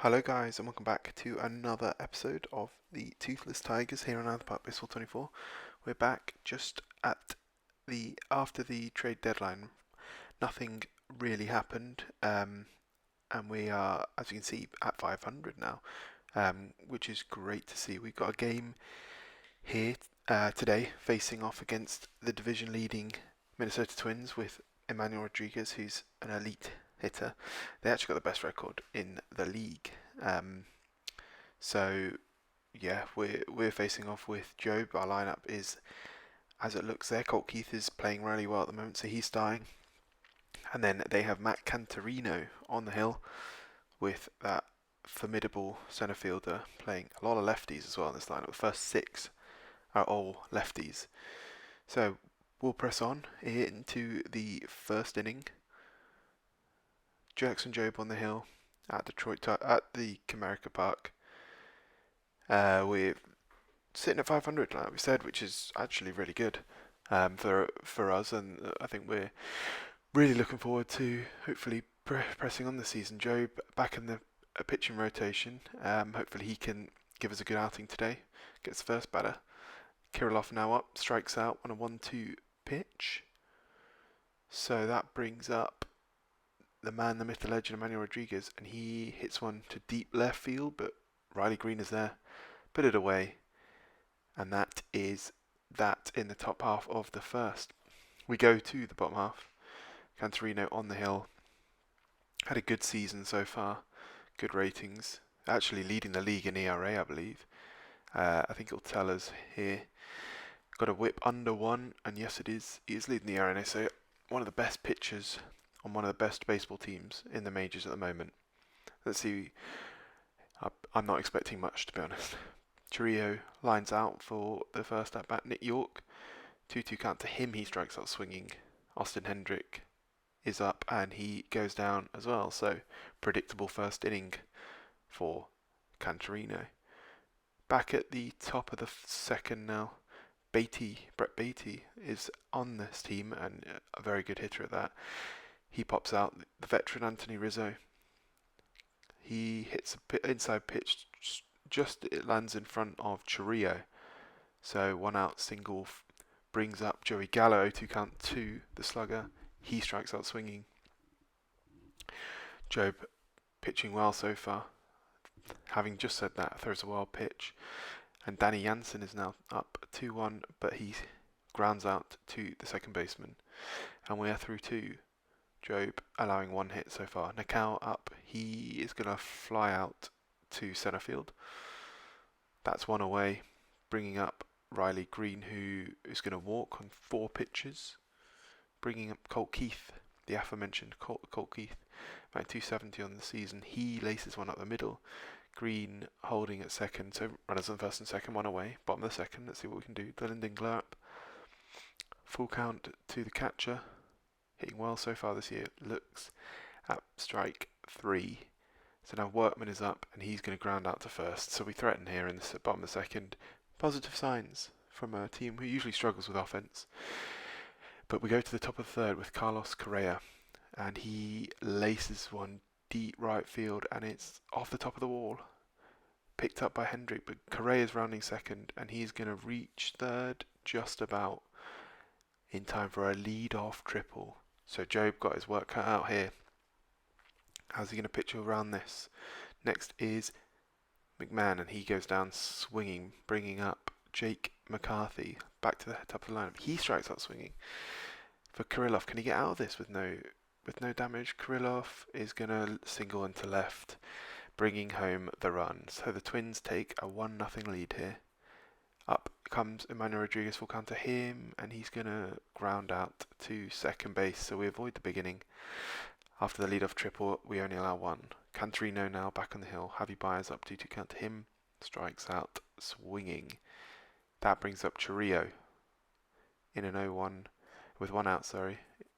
Hello guys and welcome back to another episode of the Toothless Tigers here on Another Park Baseball 24. We're back just at after the trade deadline. Nothing really happened, and we are, as you can see, at 500 now, which is great to see. We've got a game here today facing off against the division leading Minnesota Twins with Emmanuel Rodriguez, who's an elite hitter. They actually got the best record in the league. Um, so yeah, we're facing off with Job. Our lineup is as it looks there. Colt Keith is playing really well at the moment, so he's starting. And then they have Matt Cantorino on the hill with that formidable centre fielder playing a lot of lefties as well in this lineup. The first six are all lefties. So we'll press on into the first inning. Jackson Job on the hill at at the Comerica Park. We're sitting at 500, like we said, which is actually really good for us, and I think we're really looking forward to hopefully pressing on this season. Job back in the pitching rotation. Hopefully he can give us a good outing today. Gets the first batter. Kirilov now up, strikes out on a 1-2 pitch. So that brings up the man, the myth, the legend, Emmanuel Rodriguez, and he hits one to deep left field, but Riley Green is there, put it away, and that is that in the top half of the first. We go to the bottom half. Cantorino on the hill, had a good season so far, good ratings, actually leading the league in ERA, I believe. I think it'll tell us here. Got a whip under 1, and yes, it is. He is leading the ERA, so one of the best pitchers on one of the best baseball teams in the majors at the moment. Let's see. I'm not expecting much, to be honest. Chourio lines out for the first at bat. Nick York, 2-2 count to him. He strikes out swinging. Austin Hendrick is up and he goes down as well. So predictable first inning for Cantorino. Back at the top of the second now. Brett Beatty is on this team and a very good hitter at that. He pops out the veteran Anthony Rizzo. He hits an inside pitch, just it lands in front of Chourio. So 1 out single brings up Joey Gallo, 2 count to the slugger. He strikes out swinging. Job pitching well so far. Having just said that, throws a wild pitch. And Danny Jansen is now up 2-1, but he grounds out to the second baseman. And we are through to Job allowing 1 hit so far. Nakao up. He is going to fly out to centre field. That's 1 away, bringing up Riley Green, who is going to walk on 4 pitches. Bringing up Colt Keith, the aforementioned Colt Keith, about 270 on the season. He laces one up the middle. Green holding at second, so runners on first and second, 1 away. Bottom of the second, let's see what we can do. Dylan Dingler up. Full count to the catcher. Hitting well so far this year. Looks at strike 3. So now Workman is up and he's going to ground out to first. So we threaten here in the bottom of the second. Positive signs from a team who usually struggles with offense. But we go to the top of the third with Carlos Correa. And he laces one deep right field and it's off the top of the wall. Picked up by Hendrick, but Correa's rounding second and he's going to reach third just about in time for a lead-off triple. So Job got his work cut out here. How's he going to pitch around this? Next is McMahon, and he goes down swinging, bringing up Jake McCarthy back to the top of the lineup. He strikes out swinging. For Kirilov, can he get out of this with no damage? Kirilov is going to single into left, bringing home the run. So the Twins take a 1-0 lead here. Up comes Emmanuel Rodriguez, full count to him, and he's going to ground out to second base, so we avoid the beginning. After the lead-off triple, we only allow 1. Cantorino now back on the hill. Javi Baez up 2-2 count to him. Strikes out swinging. That brings up Chourio in an 0-1, with 1 out,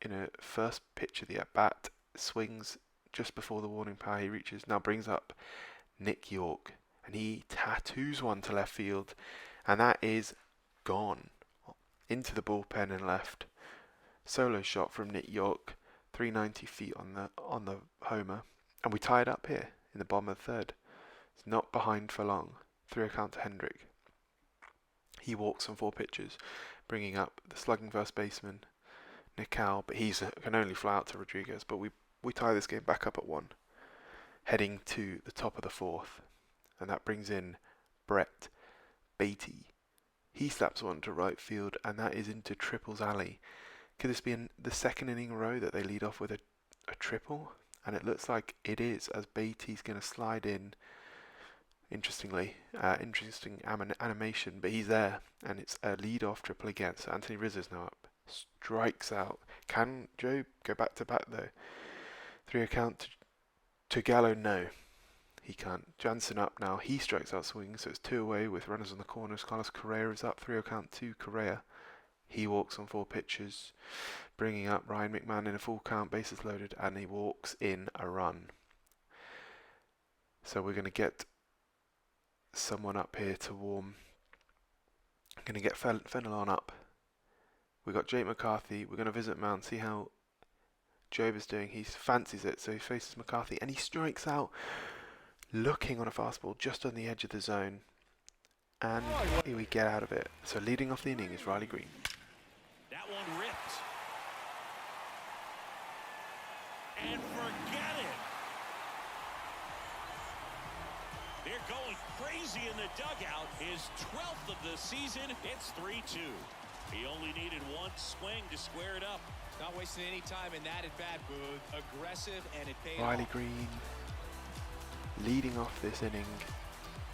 in a first pitch of the at-bat. Swings just before the warning power he reaches. Now brings up Nick York, and he tattoos one to left field, and that is gone. Into the bullpen and left. Solo shot from Nick York. 390 feet on the homer, and we tie it up here in the bottom of the third. It's not behind for long. 3-0 count to Hendrick. He walks on 4 pitches, bringing up the slugging first baseman, Nickel, but he can only fly out to Rodriguez. But we tie this game back up at 1, heading to the top of the 4th, and that brings in Brett Beatty. He slaps one to right field, and that is into Triple's alley. Could this be the second inning in a row that they lead off with a triple? And it looks like it is, as Beatty's going to slide in. Interestingly, interesting animation, but he's there, and it's a lead-off triple again. So Anthony Rizzo's now up, strikes out. Can Joe go back to back though? 3-0 count to Gallo. No, he can't. Jansen up now. He strikes out swinging, so it's 2 away with runners on the corners. Carlos Correa is up. 3-0 count to Correa. He walks on 4 pitches, bringing up Ryan McMahon in a full count, bases loaded, and he walks in a run. So we're going to get someone up here to warm. I'm going to get Fenelon up. We've got Jake McCarthy. We're going to visit Mount, see how Job is doing. He fancies it, so he faces McCarthy, and he strikes out, looking on a fastball just on the edge of the zone. And here we get out of it. So leading off the inning is Riley Green. That one ripped. And forget it. They're going crazy in the dugout. His 12th of the season. It's 3-2. He only needed 1 swing to square it up. Not wasting any time in that at bat, Booth. Aggressive, and it paid Riley off. Green leading off this inning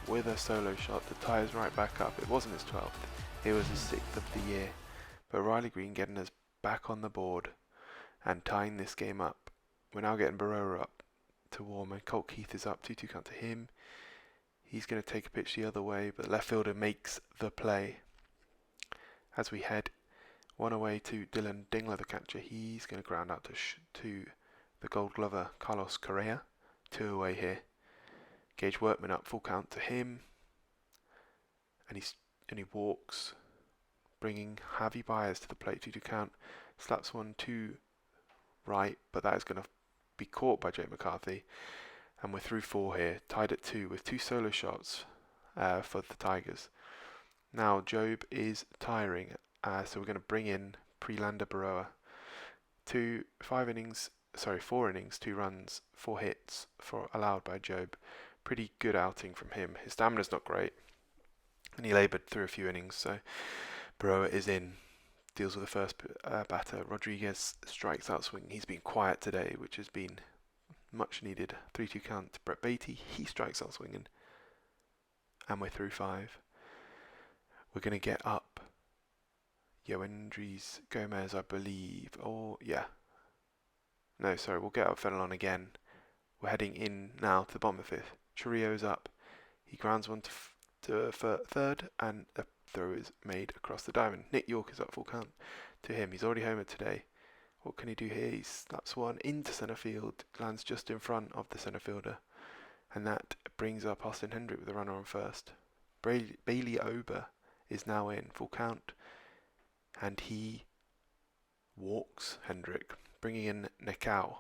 with a solo shot that ties right back up. It wasn't his 12th, it was his 6th of the year. But Riley Green getting us back on the board and tying this game up. We're now getting Barroa up to warm, and Colt Keith is up. 2-2 count to him. He's going to take a pitch the other way, but left fielder makes the play. As we head 1 away to Dylan Dingler, the catcher, he's going to ground out to the Gold Glover Carlos Correa. 2 away here. Gage Workman up, full count to him, and he walks, bringing Javi Baez to the plate. 2-2 count, slaps one to right, but that is going to be caught by Jake McCarthy, and we're through 4 here, tied at 2 with 2 solo shots for the Tigers. Now Job is tiring, so we're going to bring in Prelander Barroa. 4 innings, 2 runs, 4 hits allowed by Job. Pretty good outing from him. His stamina's not great, and he laboured through a few innings, so Barroa is in, deals with the first batter. Rodriguez strikes out swinging. He's been quiet today, which has been much needed. 3-2 count to Brett Beatty. He strikes out swinging, and we're through 5. We're going to get up Yoendris Gomez, I believe. Or, yeah. No, sorry, we'll get up Fenelon again. We're heading in now to the bottom of the 5th. Churrio's up. He grounds one to third, and a throw is made across the diamond. Nick York is up, full count to him. He's already homered today. What can he do here? He slaps one into centre field, lands just in front of the centre fielder, and that brings up Austin Hendrick with a runner on first. Bailey Ober is now in, full count, and he walks Hendrick, bringing in Nekau,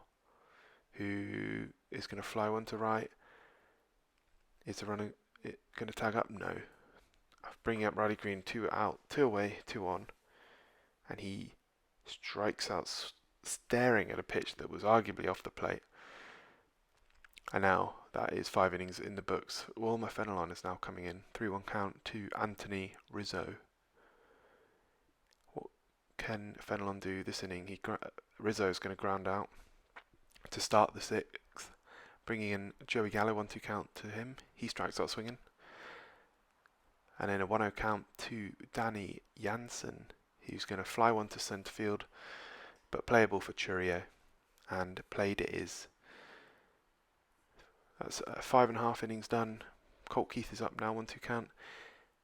who is going to fly one to right. Is the runner going to tag up? No. Bringing up Riley Green, 2 out, 2 away, 2 on, and he strikes out, staring at a pitch that was arguably off the plate. And now that is 5 innings in the books. Wilmer Fenelon is now coming in. 3-1 count to Anthony Rizzo. What can Fenelon do this inning? Rizzo is going to ground out to start the 6th. Bringing in Joey Gallo, 1-2 count to him. He strikes out swinging. And then a 1-0 count to Danny Jansen. He's going to fly one to centre field, but playable for Churrio. And played it is. That's 5.5 innings done. Colt Keith is up now, 1-2 count.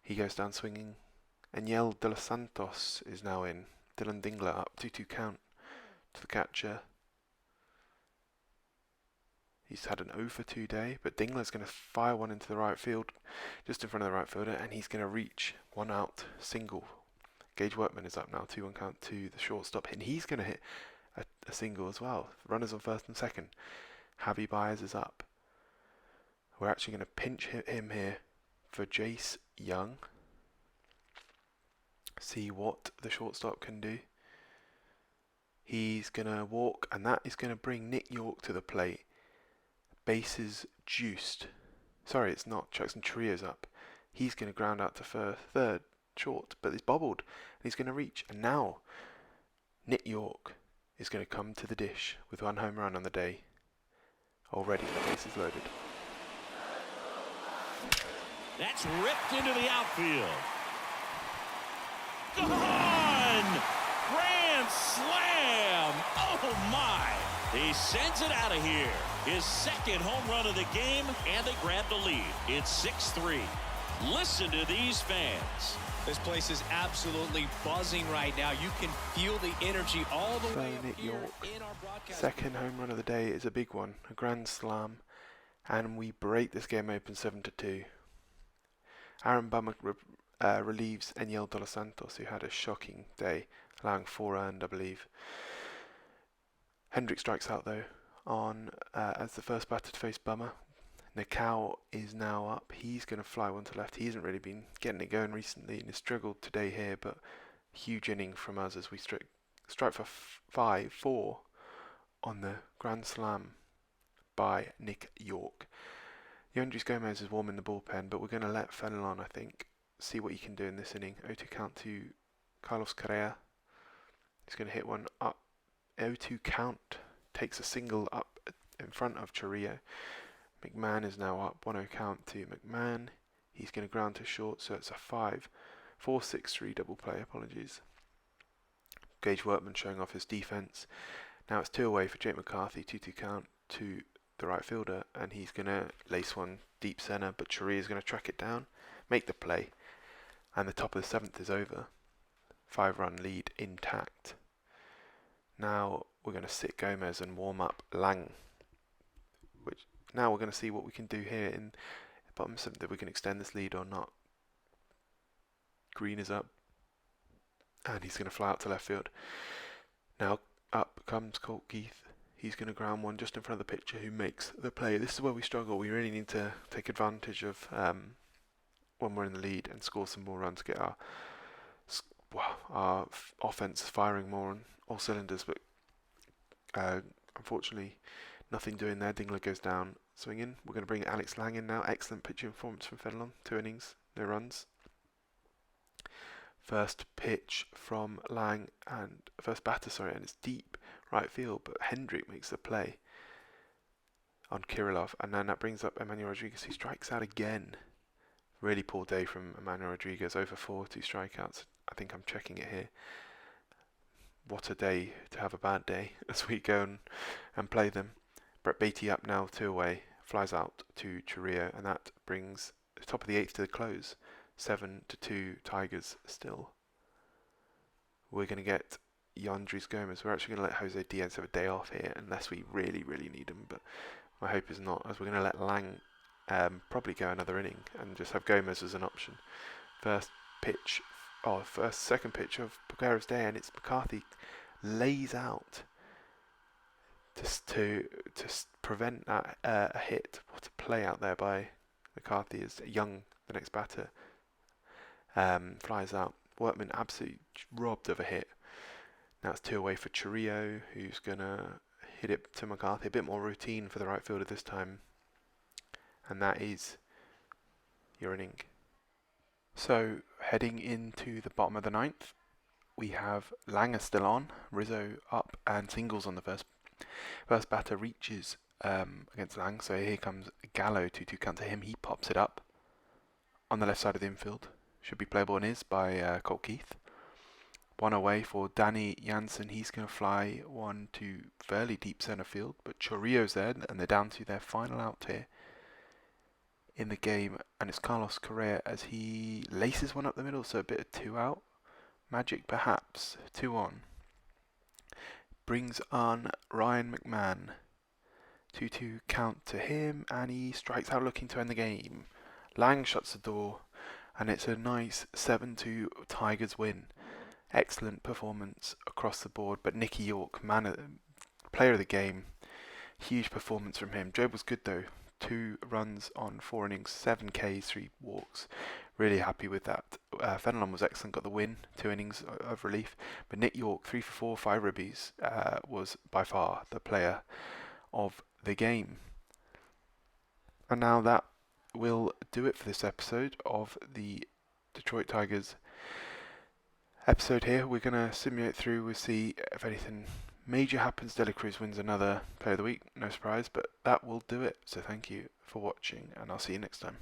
He goes down swinging. Aniel De Los Santos is now in. Dylan Dingler up, 2-2 count to the catcher. He's had an 0 for 2 day, but Dingler's going to fire one into the right field, just in front of the right fielder, and he's going to reach 1 out, single. Gage Workman is up now, 2-1 count to the shortstop, and he's going to hit a single as well. Runners on first and second. Javi Baez is up. We're actually going to pinch hit him here for Jace Young. See what the shortstop can do. He's going to walk, and that is going to bring Nick York to the plate. Bases juiced. Sorry, it's not. Jackson Trio's up. He's going to ground out to third, short, but it's bobbled. And he's going to reach. And now, Nick York is going to come to the dish with 1 home run on the day. Already the bases loaded. That's ripped into the outfield. Gone! Grand slam! Oh my! He sends it out of here. His second home run of the game, and they grab the lead. It's 6-3. Listen to these fans. This place is absolutely buzzing right now. You can feel the energy all the way Nick up here York. in our broadcast. Second home run of the day is a big one, a grand slam, and we break this game open 7-2. Aaron Bummer relieves Eniel De Los Santos, who had a shocking day, allowing 4 earned, I believe. Hendrick strikes out though on as the first batter to face Bummer. Nakao is now up. He's going to fly one to left. He hasn't really been getting it going recently and has struggled today here, but huge inning from us as we strike for 5-4 on the grand slam by Nick York. Yandris Gomez is warming the bullpen, but we're going to let Fenelon, I think, see what he can do in this inning. 0-2 count to Carlos Correa. He's going to hit one up. 0-2 count. Takes a single up in front of Chorrillo. McMahon is now up. 1-0 count to McMahon. He's going to ground to short, so it's a 4-6-3 double play. Apologies. Gage Workman showing off his defense. Now it's 2 away for Jake McCarthy. 2-2 count to the right fielder, and he's going to lace one deep center, but Chorrillo is going to track it down, make the play, and the top of the 7th is over. 5-run lead intact. Now we're going to sit Gomez and warm up Lang. Now we're going to see what we can do here in the bottom 7th, if we can extend this lead or not. Green is up, and he's going to fly out to left field. Now up comes Colt Keith. He's going to ground one just in front of the pitcher who makes the play. This is where we struggle. We really need to take advantage of when we're in the lead and score some more runs, get our offense firing more on all cylinders, but unfortunately nothing doing there. Dingler goes down swinging. We're going to bring Alex Lang in now. Excellent pitching performance from Fenelon. 2 innings, no runs. First pitch from Lang, and first batter, and it's deep right field, but Hendrick makes the play on Kirillov, and then that brings up Emmanuel Rodriguez, who strikes out again. Really poor day from Emmanuel Rodriguez, over 4, 2 strikeouts. I think I'm checking it here. What a day to have a bad day as we go and play them. Brett Beatty up now, 2 away, flies out to Chorrillo, and that brings the top of the 8th to the close. 7-2 Tigers still. We're going to get Yandris Gomez. We're actually going to let Jose Diaz have a day off here unless we really, really need him, but my hope is not, as we're going to let Lang probably go another inning and just have Gomez as an option. Second pitch of Peguera's day, and it's McCarthy lays out to prevent that a hit. What a play out there by McCarthy as Young, the next batter, flies out. Workman absolutely robbed of a hit. Now it's 2 away for Chorrillo, who's going to hit it to McCarthy. A bit more routine for the right fielder this time. And that is your inning. So, heading into the bottom of the 9th, we have Langer still on, Rizzo up, and singles on the first. First batter reaches against Lang, so here comes Gallo, 2-2 count to him. He pops it up on the left side of the infield. Should be playable and is by Colt Keith. 1 away for Danny Jansen. He's going to fly one to fairly deep centre field, but Chorrillo's there, and they're down to their final out here in the game, and it's Carlos Correa as he laces one up the middle, so a bit of 2 out. Magic perhaps. 2 on. Brings on Ryan McMahon. 2-2 count to him, and he strikes out looking to end the game. Lang shuts the door, and it's a nice 7-2 Tigers win. Excellent performance across the board, but Nicky York, player of the game, huge performance from him. Job was good though, 2 runs on 4 innings, 7 Ks, 3 walks. Really happy with that. Fenelon was excellent, got the win, 2 innings of relief. But Nick York, 3 for 4, 5 ribbies, was by far the player of the game. And now that will do it for this episode of the Detroit Tigers episode here. We're going to simulate through. We'll see if anything major happens. De La Cruz wins another Player of the Week. No surprise, but that will do it. So thank you for watching, and I'll see you next time.